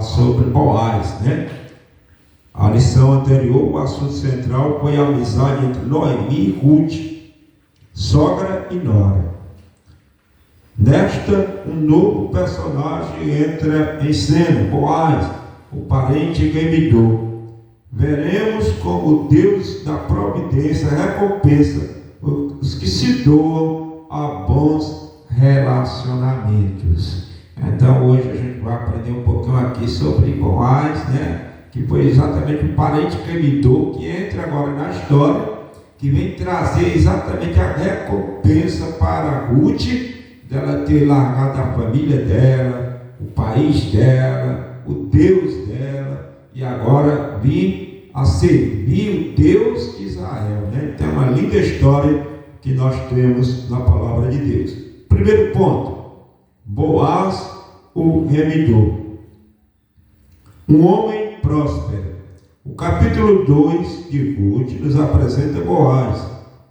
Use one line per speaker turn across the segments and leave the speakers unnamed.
sobre Boaz, né? A lição anterior, o assunto central foi a amizade entre Noemi e Ruth, sogra e nora. Nesta, um novo personagem entra em cena, Boaz, o parente remidor. Veremos como Deus da providência recompensa os que se doam a bons relacionamentos. Então hoje a gente vai aprender um pouquinho aqui sobre Boaz, né? Que foi exatamente o parente remidor que entra agora na história, que vem trazer exatamente a recompensa para Ruth, dela ter largado a família dela, o país dela, o Deus dela, e agora vir a servir o Deus de Israel, né? Então é uma linda história que nós temos na palavra de Deus. Primeiro ponto, Boaz, o remidor, um homem próspero. O capítulo 2 de Ruth nos apresenta Boaz,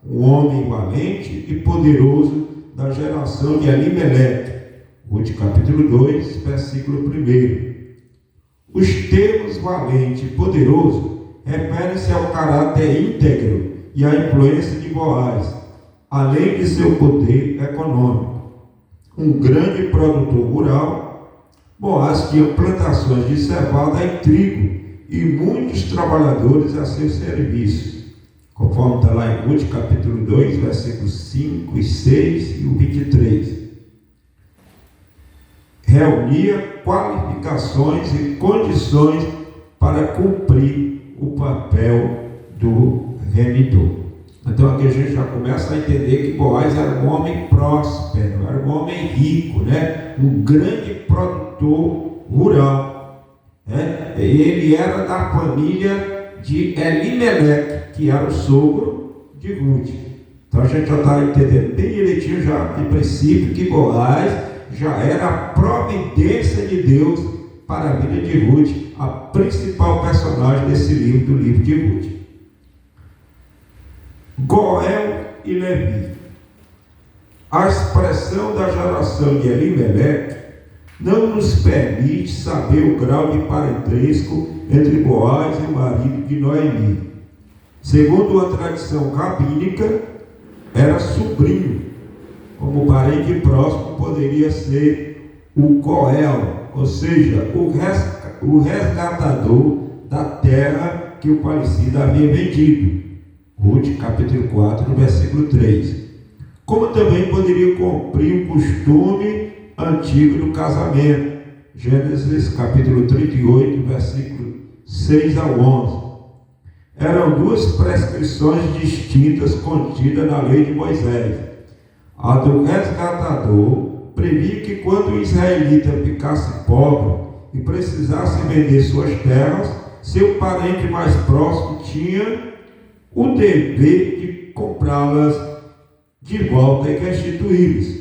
um homem valente e poderoso da geração de Elimeleque. Ruth capítulo 2, versículo 1. Os termos valente e poderoso referem-se ao caráter íntegro e à influência de Boaz, além de seu poder econômico. Um grande produtor rural, Boaz tinha plantações de cevada e trigo e muitos trabalhadores a seu serviço, conforme está lá em Ruth capítulo 2, versículos 5 e 6 e o 23. Reunia qualificações e condições para cumprir o papel do remidor. Então aqui a gente já começa a entender que Boaz era um homem próspero, era um homem rico, né? Um grande produtor rural, né? Ele era da família de Elimeleque, que era o sogro de Ruth. Então a gente já está entendendo bem direitinho já de princípio que Boaz já era a providência de Deus para a vida de Ruth, a principal personagem desse livro, do livro de Ruth. Goel e Levi. A expressão da geração de Elimeleque não nos permite saber o grau de parentesco entre Boaz e o marido de Noemi. Segundo a tradição rabínica, era sobrinho. Como parente próximo poderia ser o Goel, ou seja, o resgatador da terra que o falecido havia vendido. Ruth capítulo 4, versículo 3. Como também poderia cumprir o costume antigo do casamento. Gênesis capítulo 38, versículo 6 ao 11. Eram duas prescrições distintas contidas na lei de Moisés. A do resgatador previa que quando o israelita ficasse pobre e precisasse vender suas terras, seu parente mais próximo tinha o dever de comprá-las de volta e restituí-las.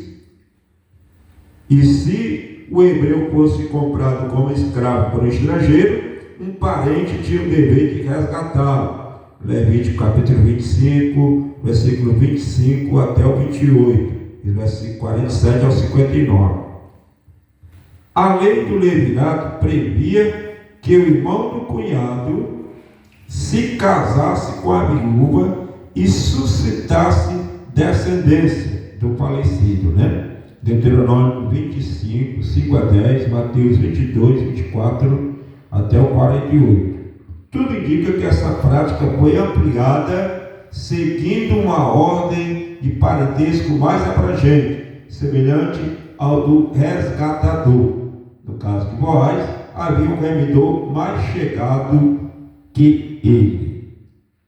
E se o hebreu fosse comprado como escravo por um estrangeiro, um parente tinha o dever de resgatá-lo. Levítico capítulo 25, versículo 25 até o 28, e versículo 47 ao 59. A lei do levirato previa que o irmão do cunhado se casasse com a viúva e suscitasse descendência do falecido, né? Deuteronômio 25, 5 a 10, Mateus 22, 24 até o 48. Tudo indica que essa prática foi ampliada seguindo uma ordem de parentesco mais abrangente, semelhante ao do resgatador. No caso de Boaz, havia um remidor mais chegado que ele.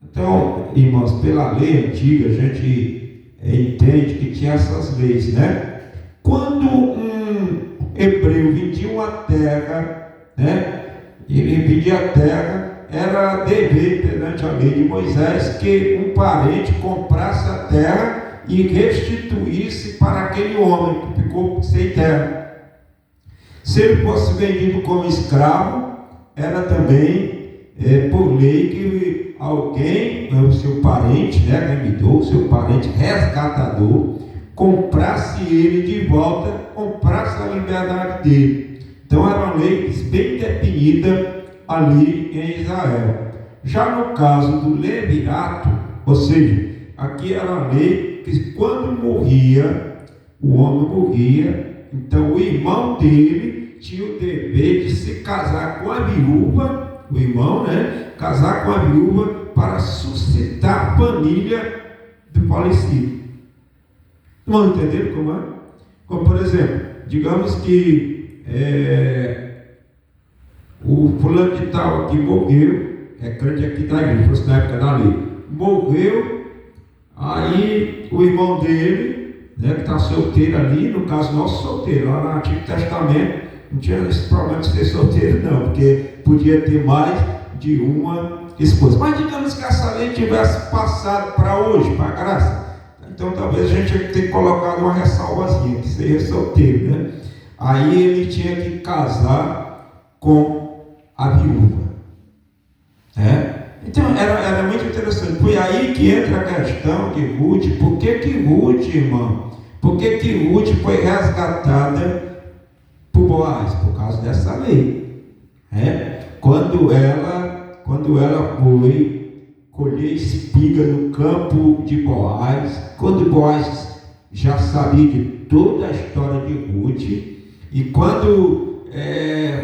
Então, irmãos, pela lei antiga a gente entende que tinha essas leis, né? Quando um hebreu vendia uma terra, né? Ele vendia a terra, era dever perante a lei de Moisés que um parente comprasse a terra e restituísse para aquele homem que ficou sem terra. Se ele fosse vendido como escravo, era também por lei que alguém, o seu parente, né, remidor, o seu parente resgatador, comprasse ele de volta, comprasse a liberdade dele. Então era uma lei bem definida ali em Israel. Já no caso do levirato, ou seja, aqui era a lei que quando morria, o homem morria, então o irmão dele tinha o dever de se casar com a viúva, o irmão, casar com a viúva para suscitar a família do falecido. Vão entender como é? Como por exemplo, digamos que o fulano de tal aqui morreu, é crente aqui da igreja, fosse na época da lei, morreu, aí o irmão dele, que está solteiro ali, no caso nosso solteiro, lá no Antigo Testamento, não tinha esse problema de ser solteiro não, porque podia ter mais de uma esposa. Mas digamos que essa lei tivesse passado para hoje, para a graça, então talvez a gente tinha que ter colocado uma ressalvazinha, que seria solteiro, Aí ele tinha que casar com a viúva. Então era muito interessante. Foi aí que entra a questão de Ruth. Por que Ruth, irmão? Por que Ruth foi resgatada por Boaz? Por causa dessa lei. Quando ela foi colher espiga no campo de Boaz, quando Boaz já sabia de toda a história de Ruth, e quando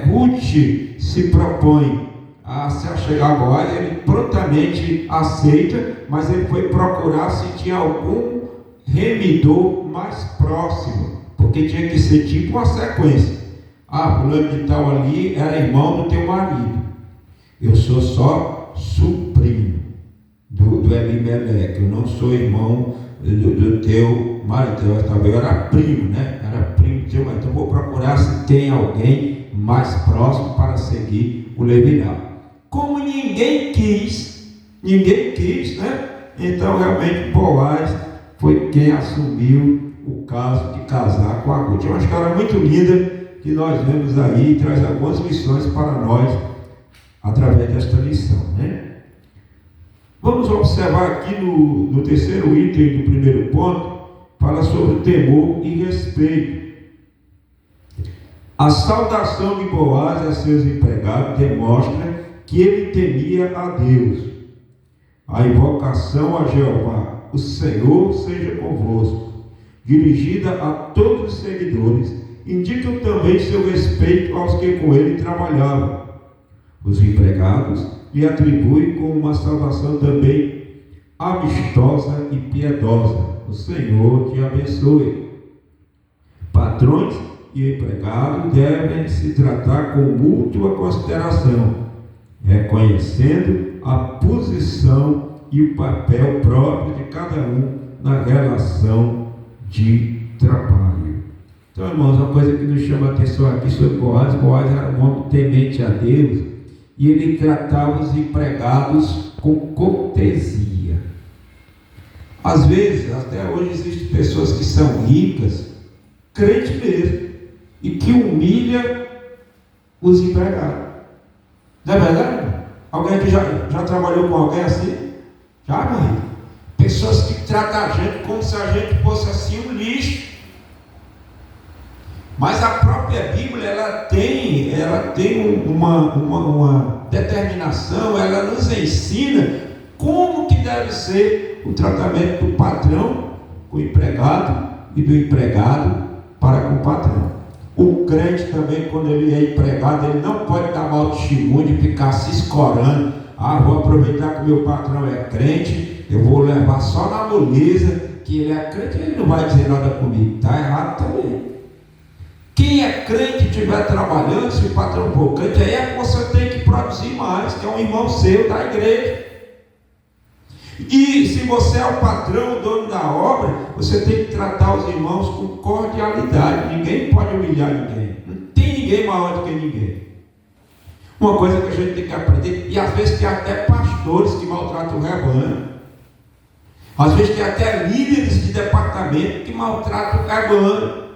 Ruth se propõe a se achegar a Boaz, ele prontamente aceita, mas ele foi procurar se tinha algum remidor mais próximo, porque tinha que ser tipo uma sequência. Fulano de tal ali era irmão do teu marido, eu sou só sobrinho do Elimeleque, eu não sou irmão do teu marido, talvez eu era primo, era primo do teu marido, então vou procurar se tem alguém mais próximo para seguir o levirato. Como ninguém quis, então realmente Boaz foi quem assumiu o caso de casar com a Ruth. É uma história muito linda que nós vemos aí e traz algumas lições para nós através desta lição, Vamos observar aqui no terceiro item do primeiro ponto, fala sobre temor e respeito. A saudação de Boaz a seus empregados demonstra que ele temia a Deus. A invocação a Jeová, o Senhor seja convosco, dirigida a todos os seguidores, indicam também seu respeito aos que com ele trabalhavam. Os empregados lhe atribuem como uma saudação também amistosa e piedosa. O Senhor te abençoe. Patrões e empregados devem se tratar com mútua consideração, reconhecendo a posição e o papel próprio de cada um na relação de trabalho. Então, irmãos, uma coisa que nos chama a atenção aqui sobre Boaz era um homem temente a Deus, e ele tratava os empregados com cortesia. Às vezes, até hoje, existem pessoas que são ricas, crente mesmo, e que humilham os empregados. Não é verdade? Alguém aqui já trabalhou com alguém assim? Já, mãe? Pessoas que tratam a gente como se a gente fosse assim um lixo. Mas a própria Bíblia, ela tem uma determinação, ela nos ensina como que deve ser o tratamento do patrão com o empregado e do empregado para com o patrão. O crente também, quando ele é empregado, ele não pode dar mau testemunho e ficar se escorando. Vou aproveitar que o meu patrão é crente, eu vou levar só na moleza que ele é crente, ele não vai dizer nada comigo. Está errado também. Quem é crente e estiver trabalhando, se o patrão for crente, aí é que você tem que produzir mais, que é um irmão seu da igreja. E se você é o patrão, o dono da obra, você tem que tratar os irmãos com cordialidade. Ninguém pode humilhar ninguém. Não tem ninguém maior do que ninguém. Uma coisa que a gente tem que aprender, e às vezes tem até pastores que maltratam o rebanho. Às vezes tem até líderes de departamento que maltratam o rebanho.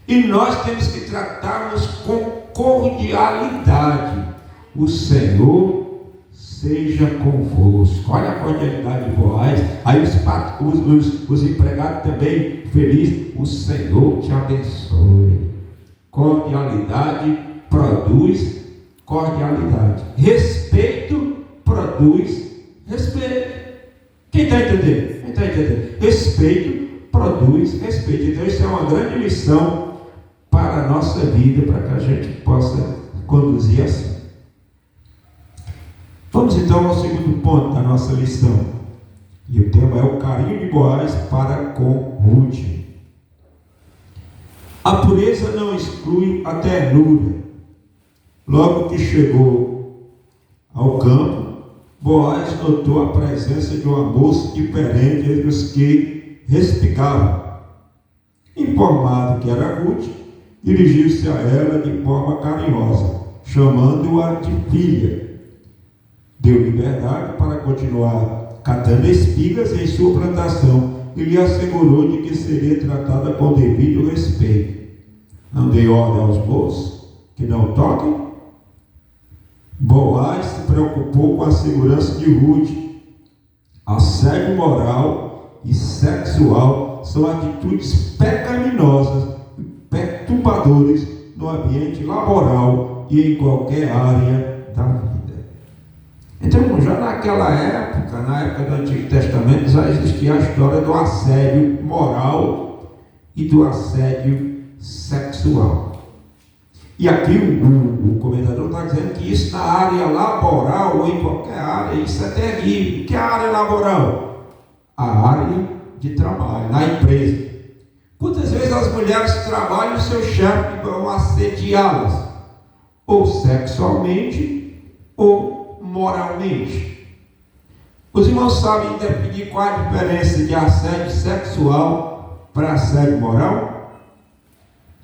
E nós temos que tratarmos com cordialidade. O Senhor seja convosco. Olha a cordialidade de Boaz. Aí os, os, os, os, os empregados também felizes. O Senhor te abençoe. Cordialidade produz cordialidade. Respeito produz respeito. Quem está entendendo? Quem está entendendo? Respeito produz respeito. Então isso é uma grande lição para a nossa vida, para que a gente possa conduzir assim. Vamos então ao segundo ponto da nossa lição. E o tema é o carinho de Boaz para com Ruth. A pureza não exclui a ternura. Logo que chegou ao campo, Boaz notou a presença de uma moça diferente entre os que respicavam. Informado que era Ruth, dirigiu-se a ela de forma carinhosa, chamando-a de filha. Deu liberdade para continuar catando espigas em sua plantação e lhe assegurou de que seria tratada com devido respeito. Não dei ordem aos moços que não toquem. Boaz se preocupou com a segurança de Ruth. Assédio moral e sexual são atitudes pecaminosas e perturbadoras no ambiente laboral e em qualquer área da vida. Então, já naquela época, na época do Antigo Testamento, já existia a história do assédio moral e do assédio sexual. E aqui o comentador está dizendo que isso na área laboral ou em qualquer área, isso é terrível. Que é a área laboral? A área de trabalho, na empresa. Quantas vezes as mulheres trabalham e os seus chefes vão assediá-las? Ou sexualmente, ou moralmente. Os irmãos sabem definir qual a diferença de assédio sexual para assédio moral?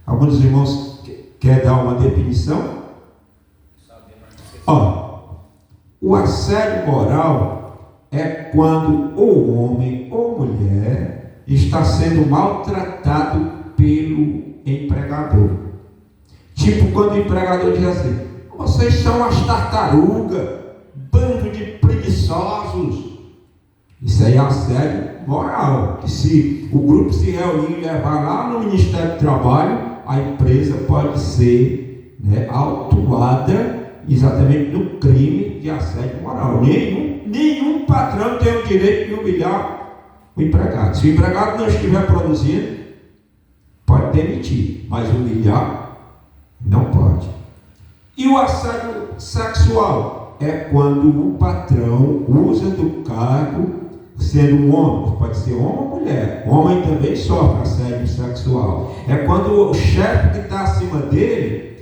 Alguns irmãos querem dar uma definição? O assédio moral é quando o homem ou mulher está sendo maltratado pelo empregador. Tipo quando o empregador diz assim: vocês são as tartarugas, bando de preguiçosos. Isso aí é assédio moral. Que se o grupo se reunir e levar lá no Ministério do Trabalho, a empresa pode ser autuada exatamente no crime de assédio moral. Nenhum patrão tem o direito de humilhar o empregado. Se o empregado não estiver produzindo, pode demitir, mas humilhar não pode. E o assédio sexual é quando o patrão usa do cargo, sendo um homem, pode ser homem ou mulher. O homem também sofre assédio sexual. É quando o chefe que está acima dele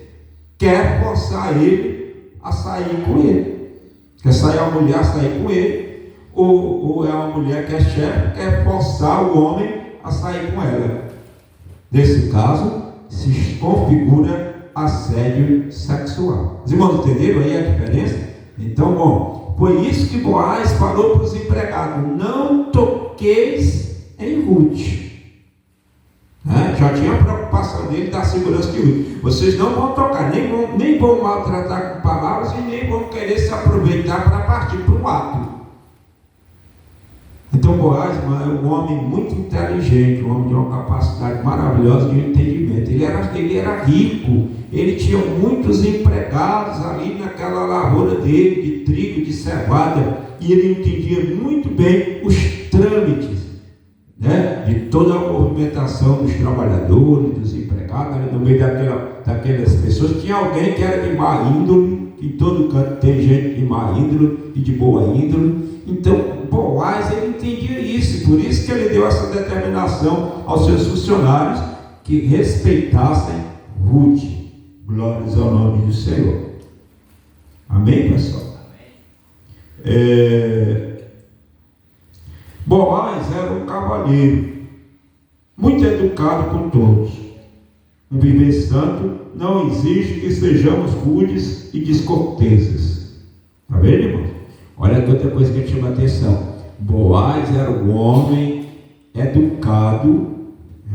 quer forçar ele a sair com ele. Quer sair a mulher a sair com ele. Ou é uma mulher que é chefe, quer forçar o homem a sair com ela. Nesse caso, se configura assédio sexual. Os irmãos entenderam aí a diferença? Então, bom, foi isso que Boaz falou para os empregados: não toqueis em Ruth. Já tinha a preocupação dele da segurança de Ruth. Vocês não vão tocar, nem vão maltratar com palavras e nem vão querer se aproveitar para partir para um ato. Então Boaz é um homem muito inteligente, um homem de uma capacidade maravilhosa de entendimento. Ele era rico, ele tinha muitos empregados ali naquela lavoura dele, de trigo, de cevada, e ele entendia muito bem os trâmites, de toda a movimentação dos trabalhadores, dos empregados. No meio daquelas pessoas tinha alguém que era de má índole. Em todo canto tem gente de má índole e de boa índole. Então Boaz, ele entendia isso, por isso que ele deu essa determinação aos seus funcionários que respeitassem Ruth. Glórias ao nome do Senhor. Amém, pessoal? Boaz era um cavalheiro, muito educado com todos. Um viver santo não exige que sejamos rudes e descorteses. Está vendo, irmão? Olha que outra coisa que chama a atenção. Boaz era um homem educado,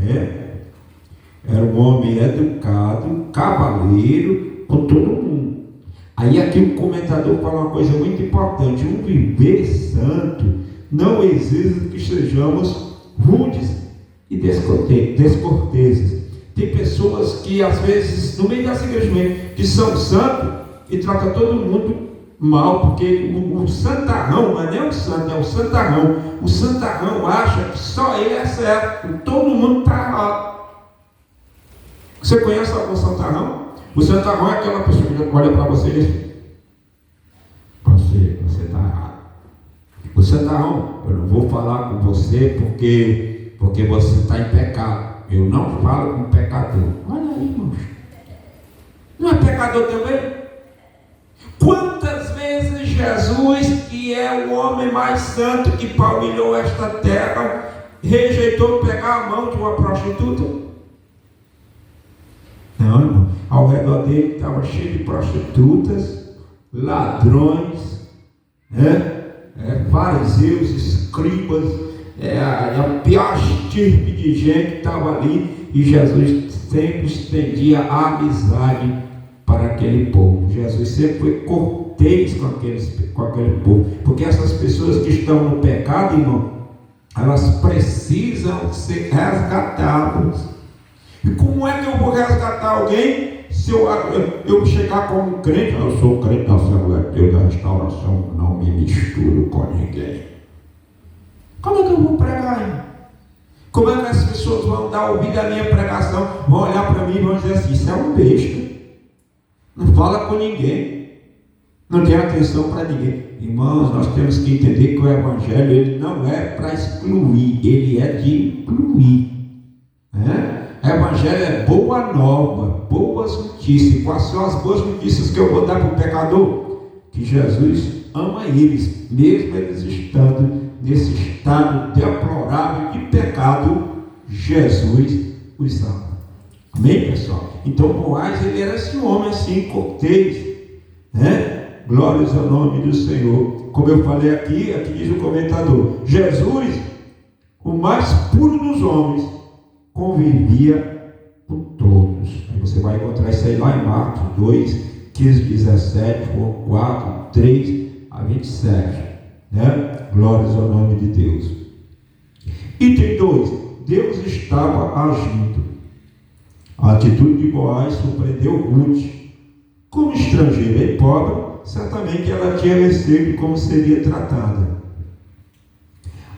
era um homem educado, cavaleiro com todo mundo. Aí aqui o comentador fala uma coisa muito importante: um viver santo não exige que sejamos rudes e descorteses. Tem pessoas que às vezes, no meio dessa igreja mesmo, que são santos e tratam todo mundo mal, porque o santarrão, não é nem o santo, é o santarrão. O santarrão acha que só ele é certo, todo mundo está errado. Você conhece algum santarrão? O santarrão é aquela pessoa que olha para você e diz: você está errado. O santarrão: eu não vou falar com você porque você está em pecado. Eu não falo com pecador. Olha aí, irmãos. Não é pecador também? Quantas vezes Jesus, que é o homem mais santo que palmilhou esta terra, rejeitou pegar a mão de uma prostituta? Não, irmão. Ao redor dele estava cheio de prostitutas, ladrões, fariseus, escribas, a pior estirpe de gente que estava ali, e Jesus sempre estendia a amizade para aquele povo. Jesus sempre foi cortês com aquele povo, porque essas pessoas que estão no pecado, irmão, elas precisam ser resgatadas. E como é que eu vou resgatar alguém se eu chegar como crente? Eu sou crente da Assembleia de Deus da Restauração, não me misturo com ninguém. Como é que eu vou pregar, irmão? Como é que as pessoas vão dar ouvido à minha pregação, vão olhar para mim e vão dizer assim: isso é um besta, não fala com ninguém, não tem atenção para ninguém? Irmãos, nós temos que entender que o Evangelho, ele não é para excluir, ele é de incluir. Evangelho é boa nova, boas notícias. Quais são as boas notícias que eu vou dar para o pecador? Que Jesus ama eles, mesmo eles estando nesse estado deplorável de pecado, Jesus os ama. Amém, pessoal? Então Boaz, ele era esse homem assim, cortês, Glórias ao nome do Senhor. Como eu falei aqui diz o comentador: Jesus, o mais puro dos homens, convivia com todos. Aí você vai encontrar isso aí lá em Marcos 2, 15, 17, 4, 3 a 27. Glórias ao nome de Deus. Item 2: Deus estava agindo. A atitude de Boaz surpreendeu Ruth. Como estrangeira e pobre, certamente ela tinha receio de como seria tratada.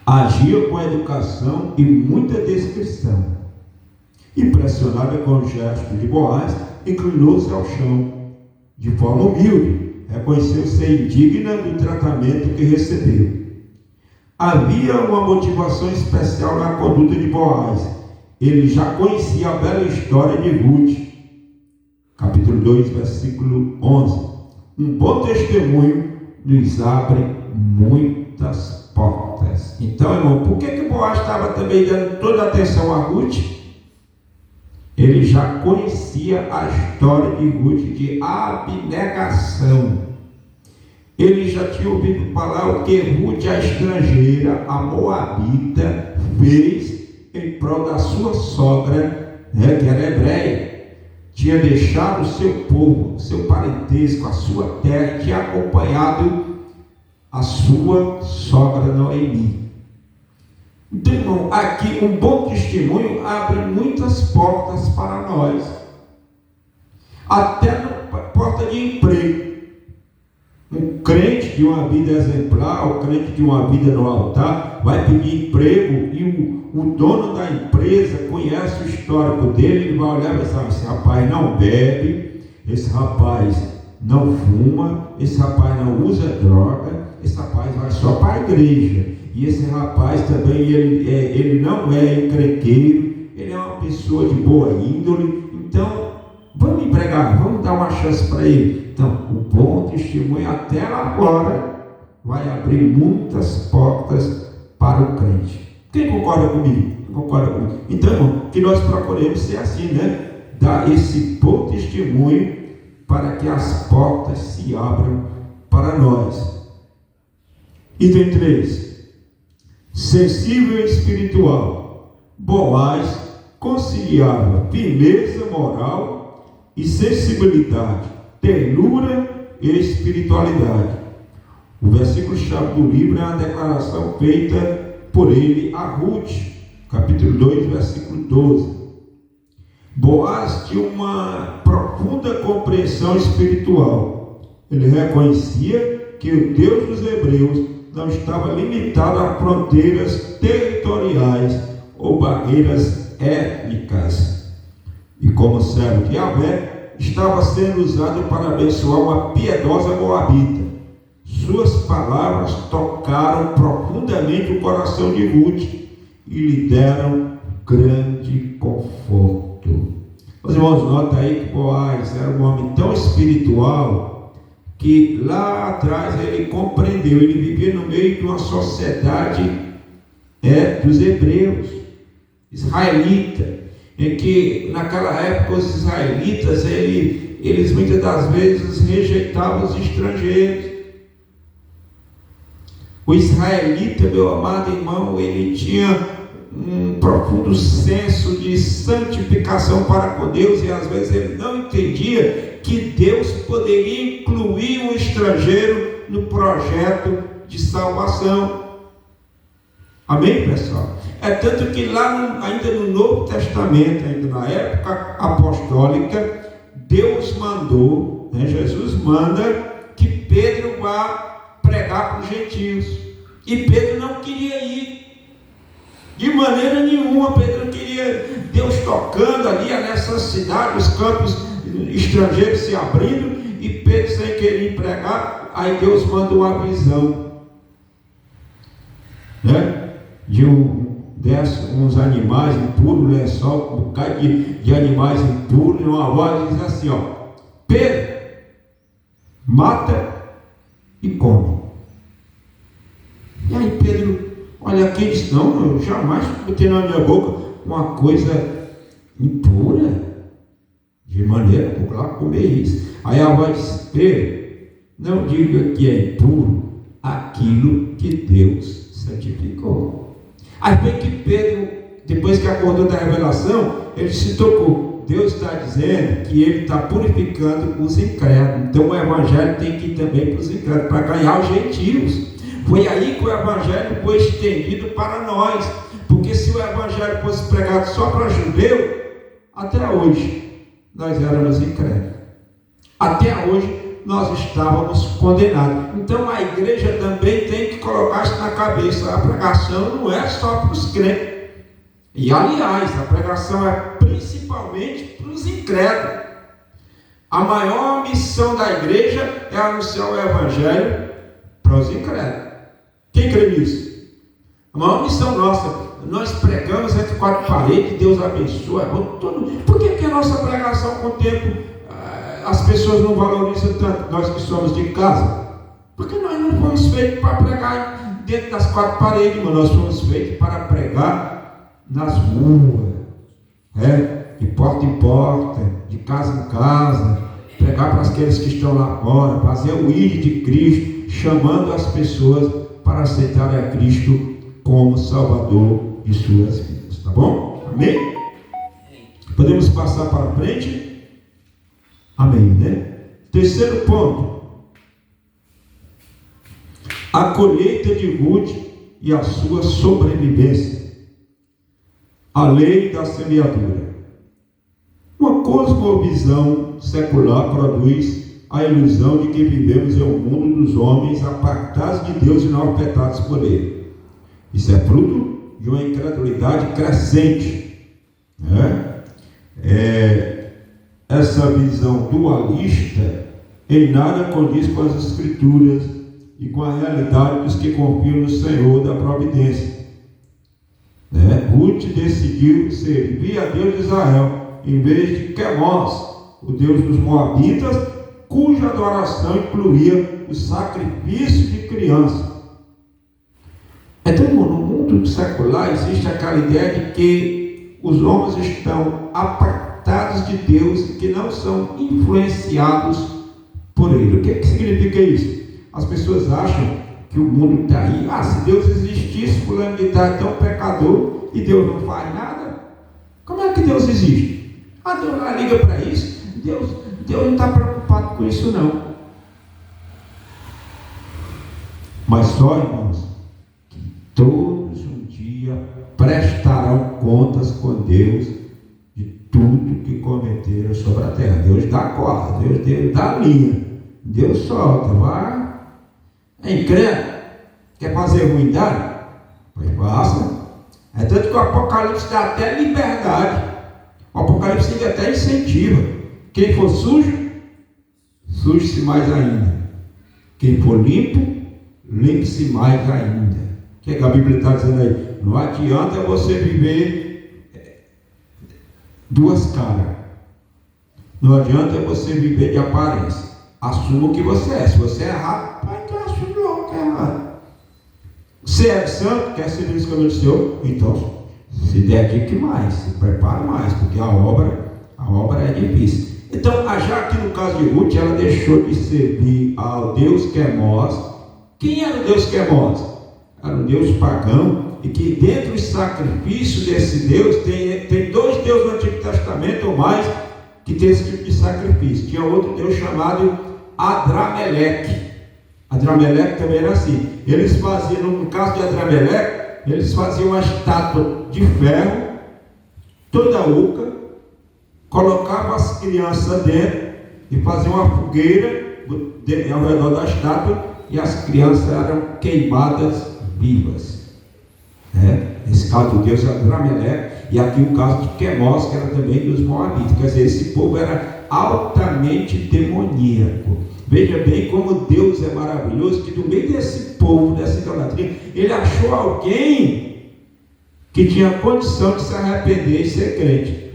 Agia com educação e muita descrição. Impressionada com o gesto de Boaz, inclinou-se ao chão. De forma humilde, reconheceu ser indigna do tratamento que recebeu. Havia uma motivação especial na conduta de Boaz. Ele já conhecia a bela história de Ruth. Capítulo 2, versículo 11. Um bom testemunho nos abre muitas portas. Então, irmão, por que Boaz estava também dando toda a atenção a Ruth? Ele já conhecia a história de Ruth de abnegação. Ele já tinha ouvido falar o que Ruth, a estrangeira, a moabita, fez em prol da sua sogra, que era hebreia. Tinha deixado o seu povo, seu parentesco, a sua terra, e tinha acompanhado a sua sogra Noemi. Então, irmão, aqui um bom testemunho abre muitas portas para nós, até na porta de emprego. Um crente de uma vida exemplar, o crente de uma vida no altar, vai pedir emprego, e o dono da empresa conhece o histórico dele. Ele vai olhar e vai dizer: esse rapaz não bebe, esse rapaz não fuma, esse rapaz não usa droga, esse rapaz vai só para a igreja, e esse rapaz também, ele não é encrenqueiro, ele é uma pessoa de boa índole. Então vamos empregar, vamos dar uma chance para ele. Então, o bom testemunho até lá fora vai abrir muitas portas para o crente. Quem concorda comigo? Concorda comigo? Então, irmão, que nós procuremos ser assim, dar esse bom testemunho para que as portas se abram para nós. Item 3: sensível e espiritual. Boaz conciliava firmeza moral e sensibilidade, ternura e espiritualidade. O versículo-chave do livro é a declaração feita por ele a Ruth, capítulo 2, versículo 12. Boaz tinha uma profunda compreensão espiritual. Ele reconhecia que o Deus dos hebreus não estava limitado a fronteiras territoriais ou barreiras étnicas. E como servo de Yahvé, estava sendo usado para abençoar uma piedosa moabita. Suas palavras tocaram profundamente o coração de Ruth e lhe deram grande conforto. Os irmãos, notam aí que Boaz era um homem tão espiritual que lá atrás ele compreendeu, ele vivia no meio de uma sociedade dos hebreus, israelita, em que naquela época os israelitas, eles muitas das vezes rejeitavam os estrangeiros. O israelita, meu amado irmão, ele tinha um profundo senso de santificação para com Deus, e às vezes ele não entendia que Deus poderia incluir um estrangeiro no projeto de salvação. Amém, pessoal? É tanto que lá ainda no Novo Testamento, ainda na época apostólica, Deus mandou, Jesus manda que Pedro vá pregar para os gentios, e Pedro não queria ir. De maneira nenhuma, Pedro queria, Deus tocando ali a necessidade, os campos estrangeiros se abrindo, e Pedro sem querer pregar. Aí Deus manda uma visão, de uns animais impuros, lençol, um bocado de animais impuros, e uma voz diz assim: Pedro, mata e come. E aí Pedro olha aqui e diz: não, eu jamais botei na minha boca uma coisa impura, de maneira popular comer isso. Aí a voz diz: Pedro, não diga que é impuro aquilo que Deus santificou. Aí vem que Pedro, depois que acordou da revelação, ele se tocou. Deus está dizendo que ele está purificando os incrédulos. Então o evangelho tem que ir também para os incrédulos, para ganhar os gentios. Foi aí que o evangelho foi estendido para nós, porque se o evangelho fosse pregado só para judeu, até hoje nós éramos incrédulos, até hoje nós estávamos condenados. Então a igreja também tem que colocar isso na cabeça: a pregação não é só para os crentes, e aliás, a pregação é principalmente para os incrédulos. A maior missão da igreja é anunciar o evangelho para os incrédulos. Quem crê nisso? A maior missão nossa, nós pregamos entre quatro paredes, Deus abençoa. Por que a nossa pregação com o tempo as pessoas não valorizam tanto, nós que somos de casa? Porque nós não fomos feitos para pregar dentro das quatro paredes, mas nós fomos feitos para pregar nas ruas, de porta em porta, de casa em casa, pregar para aqueles que estão lá fora, fazer o ID de Cristo, chamando as pessoas para aceitar a Cristo como Salvador de suas vidas, tá bom? Amém? Podemos passar para frente? Amém, né? Terceiro ponto: a colheita de Ruth e a sua sobrevivência. A lei da semeadura. Uma cosmovisão secular produz a ilusão de que vivemos em um mundo dos homens apartados de Deus e não afetados por Ele. Isso é fruto de uma incredulidade crescente, essa visão dualista em nada condiz com as Escrituras e com a realidade dos que confiam no Senhor da providência. Ruth decidiu servir a Deus de Israel em vez de Quemós, o Deus dos Moabitas, cuja adoração incluía o sacrifício de criança. Então, no mundo secular existe aquela ideia de que os homens estão apartados de Deus e que não são influenciados por Ele. O que significa isso? As pessoas acham que o mundo está aí. Se Deus existisse, fulano de tal é tão pecador e Deus não faz nada. Como é que Deus existe? Deus não liga para isso. Deus não está preocupado com isso, não. Mas só, irmãos, que todos um dia prestarão contas com Deus de tudo que dá corda, Deus dá linha, Deus solta, vai. É incrédulo, quer fazer ruindade? Pois faça. É tanto que o Apocalipse dá até liberdade. O Apocalipse até incentiva. Quem for sujo, suje-se mais ainda. Quem for limpo, limpe-se mais ainda. O que a Bíblia está dizendo aí? Não adianta você viver duas caras. Não adianta você viver de aparência. Assuma o que você é. Se você é errado, então assume logo que é errado. Se é santo, quer servir os caminhos do Senhor, então se dedique mais, se prepare mais, porque a obra é difícil. Então, já que no caso de Ruth, ela deixou de servir ao Deus Quermós. Quem era o Deus Quermós? Era um Deus pagão, e que dentro do sacrifício desse Deus, tem dois deuses no Antigo Testamento ou mais, que tem esse tipo de sacrifício. Tinha outro Deus chamado Adrameleque. Adrameleque também era assim. Eles faziam, no caso de Adrameleque, eles faziam uma estátua de ferro, toda oca, colocavam as crianças dentro e faziam uma fogueira ao redor da estátua, e as crianças eram queimadas vivas. Esse caso de Deus é Adrameleque, e aqui o caso de Quermós, que era também dos Moabitas. Quer dizer, esse povo era altamente demoníaco. Veja bem como Deus é maravilhoso, que no meio desse povo, dessa idolatria, ele achou alguém que tinha condição de se arrepender e ser crente.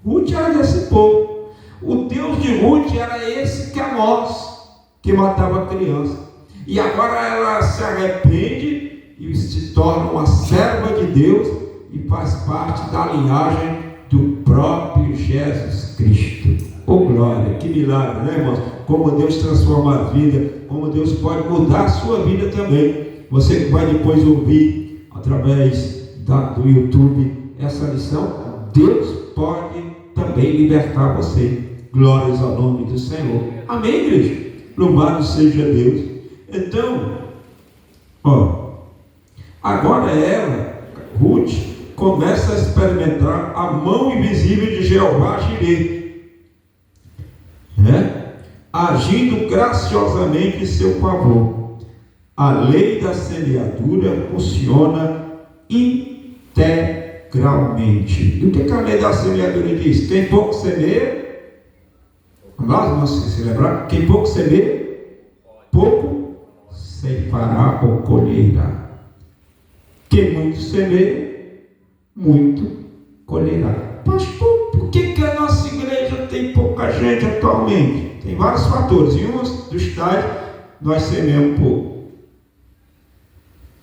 Ruth era desse povo. O Deus de Ruth era esse Quermós, que matava criança. E agora ela se arrepende e se torna uma serva de Deus e faz parte da linhagem do próprio Jesus Cristo. Oh glória, que milagre, né, irmãos? Como Deus transforma a vida, como Deus pode mudar a sua vida também. Você que vai depois ouvir através do YouTube essa lição, Deus pode também libertar você. Glórias ao nome do Senhor. Amém, igreja? Louvado seja Deus. Então, agora ela, Ruth, começa a experimentar a mão invisível de Jeová Jireh, agindo graciosamente em seu favor. A lei da semeadura funciona integralmente. O que a lei da semeadura diz? Quem pouco semeia, vamos se lembrar, quem pouco semeia, pouco ceifará ou colherá. Quem muito semeia, muito colherá. Pastor, por que a nossa igreja tem pouca gente atualmente? Tem vários fatores, e um dos tais, nós semeamos pouco.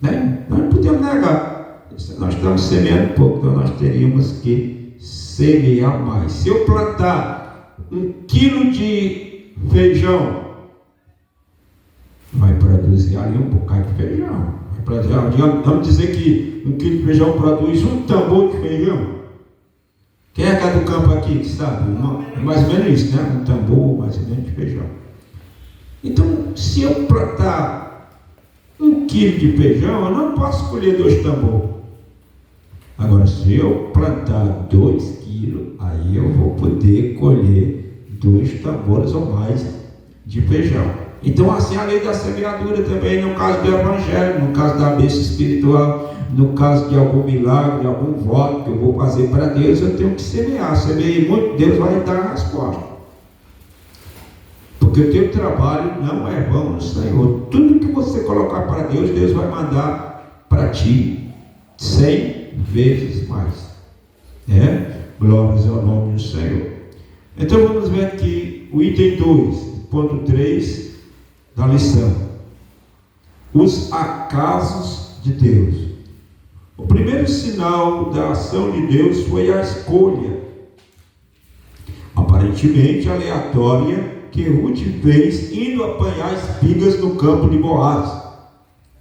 Nós não podemos negar, nós estamos semeando pouco, então nós teríamos que semear mais. Se eu plantar 1 quilo de feijão, vai produzir ali um bocado de feijão. Vamos dizer que 1 quilo de feijão produz um tambor de feijão. Quem é que é do campo aqui que sabe? Mais ou menos isso, né? Um tambor mais ou menos de feijão. Então, se eu plantar 1 quilo de feijão, eu não posso colher 2 tambores. Agora, se eu plantar 2 quilos, aí eu vou poder colher 2 tambores ou mais de feijão. Então, assim, a lei da semeadura também, no caso do evangelho, no caso da bênção espiritual, no caso de algum milagre, de algum voto que eu vou fazer para Deus, eu tenho que semear. Semeei muito, Deus vai dar a resposta. Porque o teu trabalho não é vão no Senhor. Tudo que você colocar para Deus, Deus vai mandar para ti 100 vezes mais. Glórias ao nome do Senhor. Então vamos ver aqui o item 2.3 da lição. Os acasos de Deus. O primeiro sinal da ação de Deus foi a escolha, aparentemente aleatória, que Ruth fez indo apanhar espigas no campo de Boaz.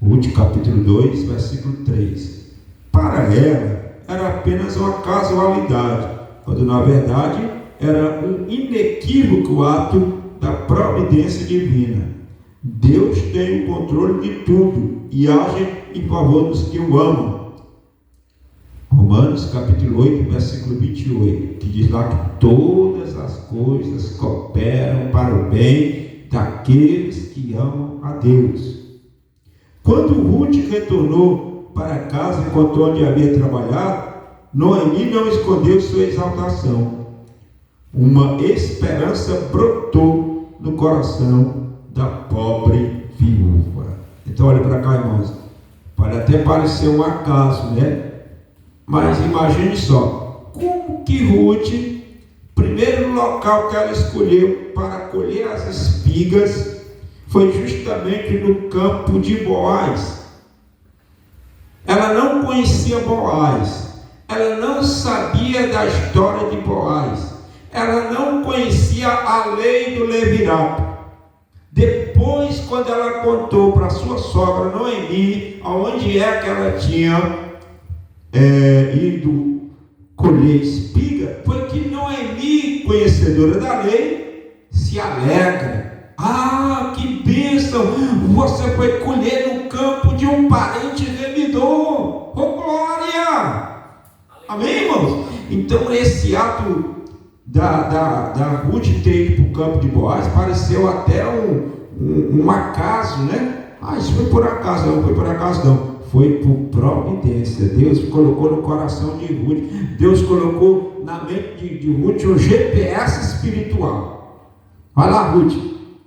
Ruth capítulo 2, versículo 3. Para ela, era apenas uma casualidade, quando na verdade era um inequívoco ato da providência divina. Deus tem o controle de tudo e age em favor dos que o amam. Romanos capítulo 8, versículo 28, que diz lá que todas as coisas cooperam para o bem daqueles que amam a Deus. Quando Ruth retornou para casa e contou onde havia trabalhado, Noemi não escondeu sua exaltação. Uma esperança brotou no coração da pobre viúva. Então olha para cá, irmãos. Pode até parecer um acaso, né? Mas imagine só, como que Ruth, primeiro local que ela escolheu para colher as espigas, foi justamente no campo de Boaz. Ela não conhecia Boaz, ela não sabia da história de Boaz, ela não conhecia a lei do levirato. Depois, quando ela contou para sua sogra Noemi, aonde é que ela tinha ido colher espiga, foi que Noemi, conhecedora da lei, se alegra. Ah, que bênção! Você foi colher no campo de um parente remidor. Oh, glória! Amém, irmãos? Então esse ato da Ruth ter ido para o campo de Boaz pareceu até um acaso, né? Ah, isso foi por acaso. Não foi por acaso, não. Foi por providência. Deus colocou no coração de Ruth. Deus colocou na mente de Ruth um GPS espiritual. Vai lá, Ruth,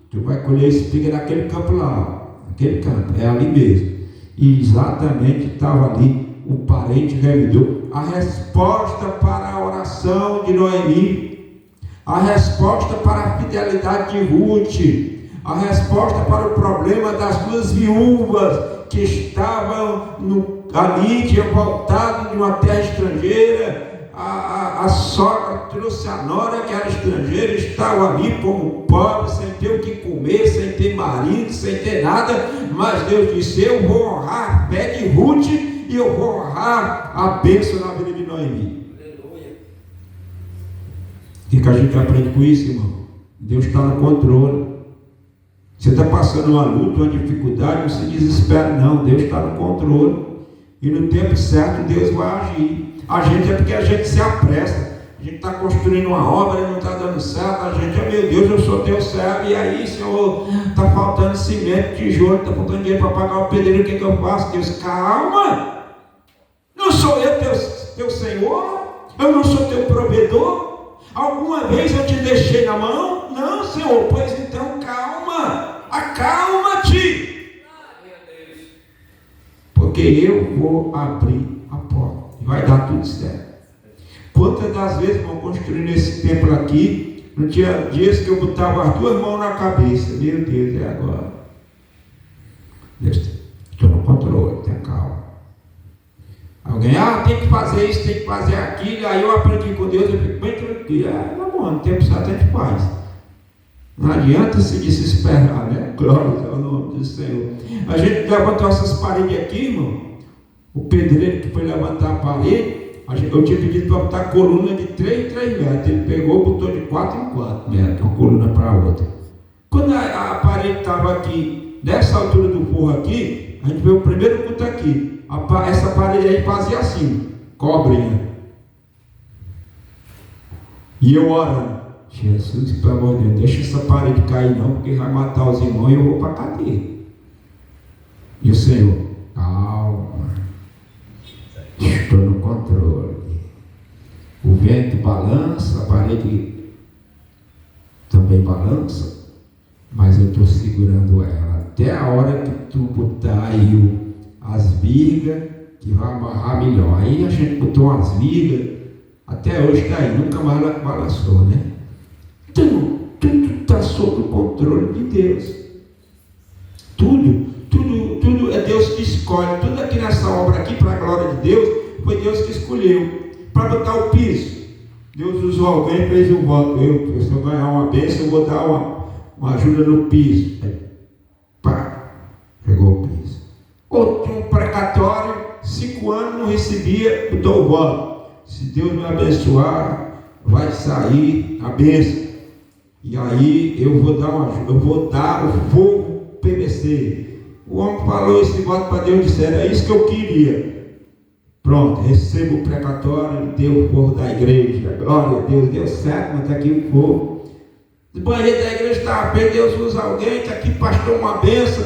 tu vai colher espiga naquele campo lá, naquele campo, é ali mesmo. E exatamente estava ali o parente remidor. A resposta para a oração de Noemi, a resposta para a fidelidade de Ruth, a resposta para o problema das duas viúvas que estavam ali, tinham voltado de uma terra estrangeira. A sogra trouxe a nora que era estrangeira, estava ali como pobre, sem ter o que comer, sem ter marido, sem ter nada, mas Deus disse: eu vou honrar a fé de Ruth e eu vou honrar a bênção na vida de Noemi. Aleluia. O que a gente aprende com isso, irmão? Deus está no controle. Você está passando uma luta, uma dificuldade, não se desespera não, Deus está no controle, e no tempo certo Deus vai agir. A gente é porque a gente se apressa, a gente está construindo uma obra e não está dando certo, a gente, meu Deus, eu sou teu servo, e aí, Senhor, está faltando cimento, tijolo, está faltando dinheiro para pagar o pedreiro, o que eu faço? Deus, calma, não sou eu teu Senhor? Eu não sou teu provedor? Alguma vez eu te deixei na mão? Não, Senhor, pois então calma, acalma-te, porque eu vou abrir a porta e vai dar tudo certo. Quantas das vezes, vão construindo esse templo aqui, não tinha dias que eu botava as duas mãos na cabeça, meu Deus, é agora. Deus, estou no controle, tenha calma. Alguém, tem que fazer isso, tem que fazer aquilo, aí eu aprendi com Deus, eu fico bem tranquilo. No tempo certo a gente faz. Não adianta se desesperar, né? Glória ao nome do Senhor. A gente levantou essas paredes aqui, irmão. O pedreiro que foi levantar a parede, eu tinha pedido para botar coluna de 3 em 3 metros. Ele pegou e botou de 4 em 4 metros, uma coluna para a outra. Quando a parede estava aqui, dessa altura do forro aqui, a gente veio o primeiro culto aqui. Essa parede aí fazia assim, cobrinha. E eu orando: Jesus, pelo amor de Deus, deixa essa parede cair não, porque vai matar os irmãos e eu vou para a cadeia. E o Senhor: calma, estou no controle. O vento balança, a parede também balança, mas eu estou segurando ela até a hora que tu botar aí as vigas, que vai amarrar melhor. Aí a gente botou umas vigas, até hoje está aí, nunca mais ela balançou, né? Então, tudo está sob o controle de Deus. Tudo é Deus que escolhe. Tudo aqui nessa obra aqui, para a glória de Deus, foi Deus que escolheu. Para botar o piso, Deus usou alguém e fez um voto: se eu ganhar uma bênção, eu vou dar uma ajuda no piso. Aí, pá, pegou o piso. Outro um precatório, 5 anos não recebia, botou o voto: se Deus me abençoar, vai sair a bênção. E aí eu vou dar o fogo PVC. O homem falou esse voto para Deus, disseram: é isso que eu queria. Pronto, recebo o precatório, deu o povo da igreja. Glória a Deus, deu certo, mas está aqui o povo. O banheiro da igreja está bem, Deus usa alguém, está aqui, pastor, uma benção,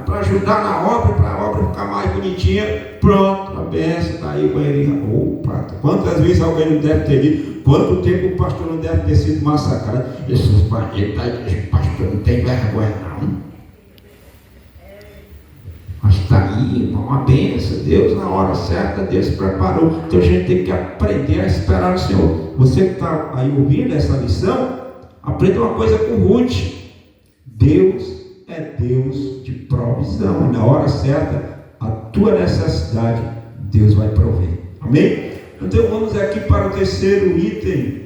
para ajudar na obra, para a obra ficar mais bonitinha. Pronto, a benção, está aí o banheirinho. Opa, quantas vezes alguém não deve ter dito, quanto tempo o pastor não deve ter sido massacrado? Esses banheiros da igreja, pastor, não tem vergonha não. Mas está aí, irmão, uma bênção. Deus, na hora certa, Deus preparou. Então a gente tem que aprender a esperar no Senhor. Você que está aí ouvindo essa lição, aprenda uma coisa com Ruth. Deus é Deus de provisão. E na hora certa, a tua necessidade, Deus vai prover. Amém? Então vamos aqui para o terceiro item.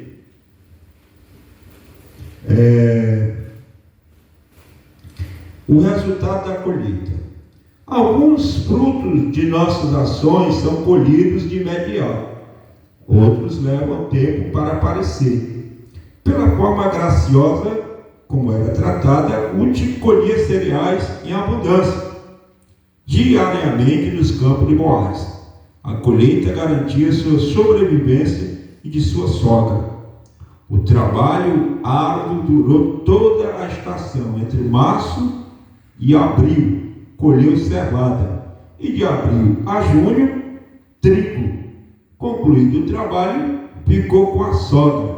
O resultado da colheita. Alguns frutos de nossas ações são colhidos de imediato, outros levam tempo para aparecer. Pela forma graciosa como era tratada, Ruth colhia cereais em abundância, diariamente nos campos de Boaz. A colheita garantia sua sobrevivência e de sua sogra. O trabalho árduo durou toda a estação, entre março e abril. Colheu cevada, e de abril a junho, trigo. Concluído o trabalho, ficou com a sogra.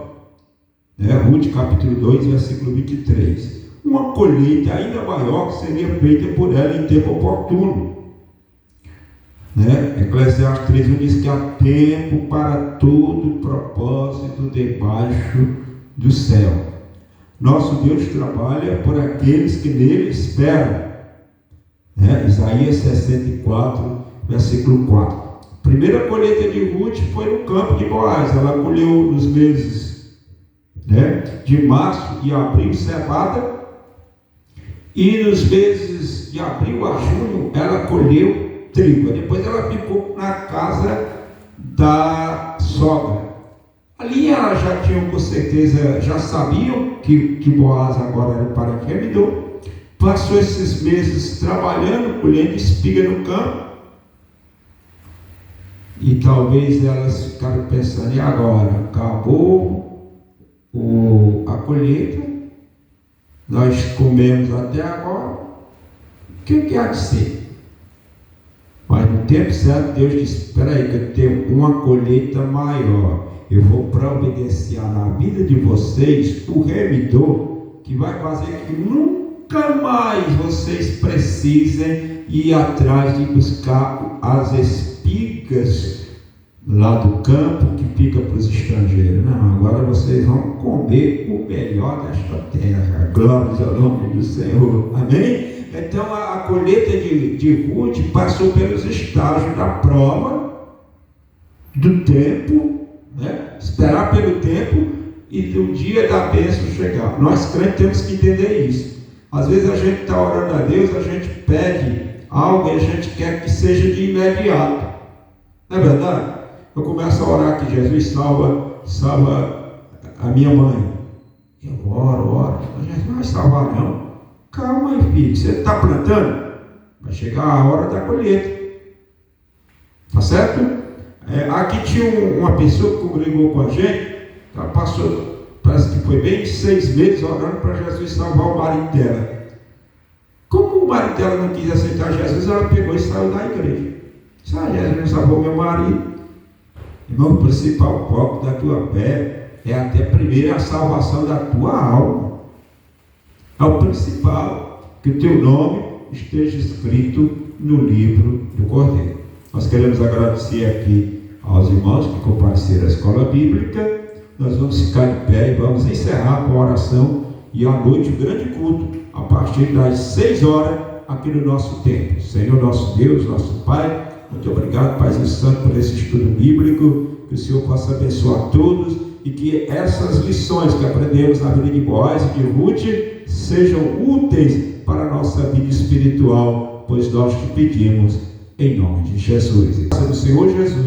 Ruth capítulo 2, versículo 23. Uma colheita ainda maior seria feita por ela em tempo oportuno. Eclesiastes 3:1 diz que há tempo para todo propósito debaixo do céu. Nosso Deus trabalha por aqueles que nele esperam. Isaías 64, versículo 4. A primeira colheita de Ruth foi no campo de Boaz. Ela colheu nos meses de março e abril cevada, e nos meses de abril a junho ela colheu trigo. Depois ela ficou na casa da sogra. Ali ela já tinha, com certeza, já sabiam que Boaz agora era o parente remidor. Passou esses meses trabalhando, colhendo espiga no campo, e talvez elas ficaram pensando: e agora? Acabou a colheita, nós comemos até agora, o que há de ser? Mas no tempo certo Deus disse: espera aí, que eu tenho uma colheita maior. Eu vou providenciar na vida de vocês o remidor que vai fazer que nunca mais vocês precisem ir atrás de buscar as espigas lá do campo que fica para os estrangeiros. Não, agora vocês vão comer o melhor desta terra. Glórias ao nome do Senhor. Amém? Então a colheita de Ruth passou pelos estágios da prova, do tempo, esperar pelo tempo e do dia da bênção chegar. Nós crentes temos que entender isso. Às vezes a gente está orando a Deus, a gente pede algo e a gente quer que seja de imediato. Não é verdade? Eu começo a orar que Jesus salva a minha mãe. Eu oro, mas Jesus não vai salvar não. Calma aí, filho, você está plantando? Vai chegar a hora da colheita. Tá certo? Aqui tinha uma pessoa que congregou com a gente, ela passou, parece que foi bem 6 meses orando para Jesus salvar o marido dela. Como o marido dela não quis aceitar Jesus, ela pegou e saiu da igreja. Jesus não salvou meu marido. Irmão, o principal foco da tua fé é até primeiro a salvação da tua alma. É o principal, que o teu nome esteja escrito no livro do Cordeiro. Nós queremos agradecer aqui aos irmãos que compareceram à escola bíblica. Nós vamos ficar de pé e vamos encerrar com a oração, e à noite o grande culto a partir das 6 horas aqui no nosso templo. Senhor nosso Deus, nosso Pai, muito obrigado, Paizinho Santo, por esse estudo bíblico. Que o Senhor possa abençoar todos e que essas lições que aprendemos na vida de Boaz e de Ruth sejam úteis para a nossa vida espiritual, pois nós te pedimos em nome de Jesus. Senhor Jesus.